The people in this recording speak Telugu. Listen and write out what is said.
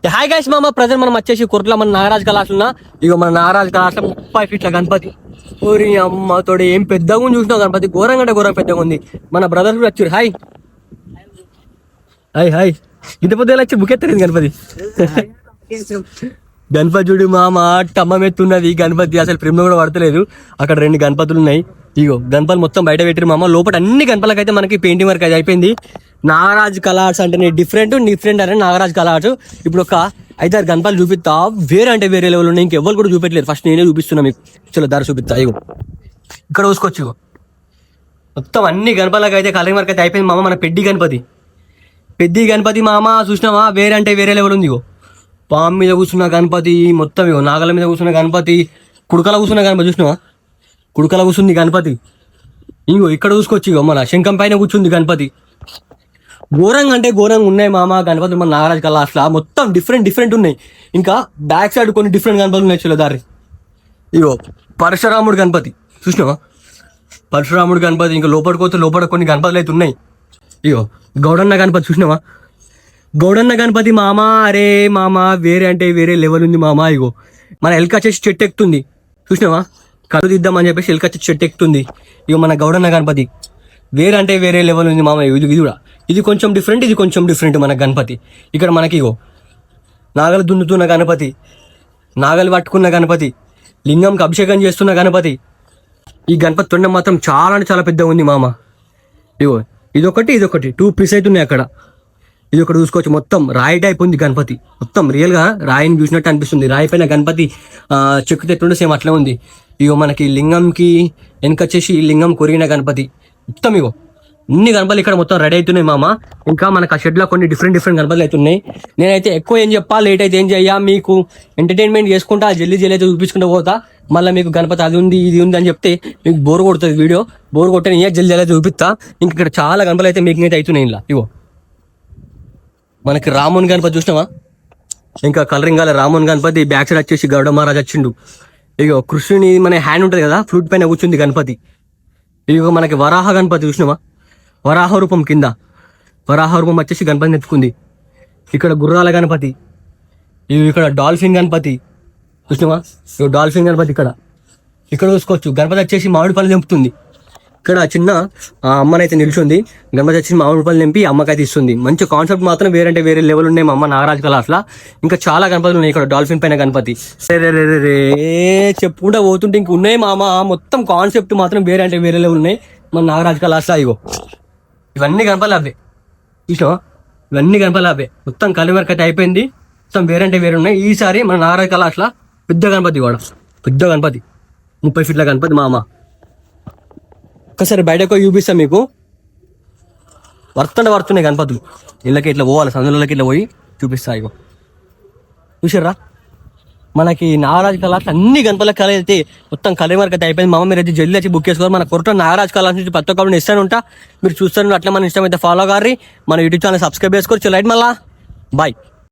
హాయ్ గైస్ మామ ప్రజెంట్ మనం వచ్చేసి కుర్ల మన నాగరాజ్ కళాశాల ఉన్నా. ఇగో మన నాగరాజ్ కళాశాల 30 ఫీట్ల గణపతి. ఓరి అమ్మ తోడు ఏం పెద్దగా ఉంది చూసినావు గణపతి, ఘోరంగా అంటే ఘోరం పెద్దగా ఉంది. మన బ్రదర్ కూడా వచ్చారు. హాయ్ హాయ్ హాయ్ ఇంత పొద్దుగా వచ్చి బుకెత్తలేదు గణపతి. గణపతి చూడు మామ టమ్మం ఎత్తున్నది గణపతి, అసలు ప్రేమ కూడా పడతలేదు. అక్కడ 2 గణపతులు ఉన్నాయి. ఇగో గణపతులు మొత్తం బయట పెట్టారు మామ. లోపల అన్ని గణపతులకైతే మనకి పెయింటింగ్ వర్క్ అయితే అయిపోయింది. నాగరాజ్ కలర్స్ అంటే డిఫరెంట్ అనే నాగరాజ్ కలర్స్. ఇప్పుడు ఒక 5-6 గణపతులు చూపిస్తా, వేరే అంటే వేరే లెవెల్ ఉన్నాయి. ఇంకెవ్వరు కూడా చూపెట్టలేరు. ఫస్ట్ నేనే చూపిస్తున్నా మీకు. చలో దారి చూపిస్తా. ఇగో ఇక్కడ చూసుకోవచ్చు. ఇగో మొత్తం అన్ని గణపతులకు అయితే కలరింగ్ వర్క్ అయితే అయిపోయింది మామ. మన పెద్ద గణపతి మామ చూసినావా, వేరే అంటే వేరే లెవెల్ ఉంది. ఇగో పాము మీద కూర్చున్న గణపతి, మొత్తం ఇగో నాగల మీద కూర్చున్న గణపతి, కుడుకల కూర్చున్న గణపతి చూసినావా, కుడుకల కూర్చుంది గణపతి. ఇంకో ఇక్కడ చూసుకోవచ్చు. ఇగో మన శంఖం పైన కూర్చుంది గణపతి. ఘోరంగా అంటే ఘోరంగా ఉన్నాయి మామ గణపతి మన నాగరాజ్ కళాశాల. మొత్తం డిఫరెంట్ ఉన్నాయి. ఇంకా బ్యాక్ సైడ్ కొన్ని డిఫరెంట్ గణపతులు ఉన్నాయి. చలో దారి. ఇగో పరశురాముడు గణపతి చూసినావా, పరశురాముడు గణపతి. ఇంకా లోపల కొన్ని గణపతులు అయితే ఉన్నాయి. ఇగో గౌడన్న గణపతి చూసినావా, గౌడన్న గణపతి మామ. అరే మామ వేరే అంటే వేరే లెవెల్ ఉంది మామ. ఇగో మన ఎల్క వచ్చేసి చెట్టు ఎక్కుతుంది చూసినావా, కళ్ళు దిద్దామని చెప్పేసి ఎల్క వచ్చేసి చెట్టు ఎక్కుతుంది. ఇగో మన గౌడన్న గణపతి వేరే అంటే వేరే లెవెల్ ఉంది మామ. ఇది కూడా ఇది కొంచెం డిఫరెంట్ మన గణపతి. ఇక్కడ మనకి ఇగో నాగలు దున్నుతున్న గణపతి, నాగలు పట్టుకున్న గణపతి, లింగంకి అభిషేకం చేస్తున్న గణపతి. ఈ గణపతి తొండం మాత్రం చాలా అంటే చాలా పెద్దగా ఉంది మామ. ఇగో ఇదొకటి 2 పీస్ అయితే ఉన్నాయి అక్కడ. ఇది ఒకటి చూసుకోవచ్చు. మొత్తం రాయి టైప్ ఉంది గణపతి. మొత్తం రియల్గా రాయిని చూసినట్టు అనిపిస్తుంది. రాయి పైన గణపతి చెక్కు తెట్టుండే సేమ్ అట్లా ఉంది. ఇగో మనకి లింగంకి వెనకొచ్చేసి లింగం కొరిగిన గణపతి. మొత్తం ఇగో ఇన్ని గణపతులు ఇక్కడ మొత్తం రెడీ అవుతున్నాయి మామ. ఇంకా మనకు ఆ షెడ్లో కొన్ని డిఫరెంట్ గణపతులు అవుతున్నాయి. నేనైతే ఎక్కువ ఏం చెప్పా, లేట్ అయితే ఏం చెయ్యా, మీకు ఎంటర్టైన్మెంట్ చేసుకుంటా జల్దీ అయితే చూపించుకుంటూ పోతా. మళ్ళీ మీకు గణపతి అది ఉంది ఇది ఉంది అని చెప్తే మీకు బోర్ కొడుతుంది. వీడియో బోర్ కొట్టని జల్దీ అయితే చూపిస్తా. ఇంక ఇక్కడ చాలా గణపతులు అయితే మీకు అయితే అవుతున్నాయి. ఇలా ఇగో మనకి రాముని గణపతి చూసినావా, ఇంకా కలరింగ్ గల రాముని గణపతి. బ్యాక్ సైడ్ వచ్చేసి గౌడ మహారాజ్ వచ్చిండు. ఇగో కృష్ణుని మన హ్యాండ్ ఉంటుంది కదా, ఫ్లూట్ పైన కూర్చుంది గణపతి. ఇగో మనకి వరాహ గణపతి చూసినావా, వరాహ రూపం కింద వరాహ రూపం వచ్చేసి గణపతిని ఎత్తుకుంది. ఇక్కడ గుర్రాల గణపతి. ఇవి ఇక్కడ డాల్ఫిన్ గణపతి చూసినావా, ఇగో డాల్ఫిన్ గణపతి. ఇక్కడ చూసుకోవచ్చు. గణపతి వచ్చేసి మామిడి పళ్ళు తెంపుతుంది. ఇక్కడ చిన్న అమ్మనైతే నిల్చుంది. గణపతి వచ్చి మామిడి పళ్ళు నింపి అమ్మకైతే ఇస్తుంది. మంచి కాన్సెప్ట్ మాత్రం వేరే అంటే వేరే లెవెల్ ఉన్నాయి మా అమ్మ నాగరాజ్ కళాశాల. ఇంకా చాలా గణపతులు ఉన్నాయి. ఇక్కడ డాల్ఫిన్ పైన గణపతి చెప్పుకుంటా పోతుంటే ఇంక ఉన్నాయి మామ. మొత్తం కాన్సెప్ట్ మాత్రం వేరే అంటే వేరే లెవెల్ ఉన్నాయి మన నాగరాజ్ కళాశాల. ఇగో ఇవన్నీ గణపతులు అవే చూసినావా, ఇవన్నీ గణపతులు అవే. మొత్తం కలి వర్క్ అయితే అయిపోయింది. మొత్తం వేరే అంటే వేరే ఉన్నాయి. ఈసారి మన నాగరాజ్ కళాశాల పెద్ద గణపతి కూడా, పెద్ద గణపతి 30 ఫీట్ల గణపతి మామ. ఒక్కసారి బయటకు చూపిస్తా మీకు. వర్తున్నాయి గణపతులు. ఇళ్ళకి ఇట్లా పోవాలి, సందులకి ఇట్లా పోయి చూపిస్తా. ఇగో చూసారా, మనకి నాగరాజ్ కళాశాల అన్ని గణపతుల కళ అయితే మొత్తం కలర్ వర్క్ అయితే అయిపోయింది మామ. మీరు అయితే జల్దీ వచ్చి బుక్ చేసుకోవాలి. మన కొరట నాగరాజ్ కళాశాల నుంచి ప్రతి ఒక్కరు ఇస్తాను ఉంటా. మీరు చూస్తాను. అట్లా మన ఇష్టం అయితే ఫాలో కారీ. మన యూట్యూబ్ ఛానల్ సబ్స్క్రైబ్ చేసుకోవచ్చు. లైట్ మళ్ళా బాయ్.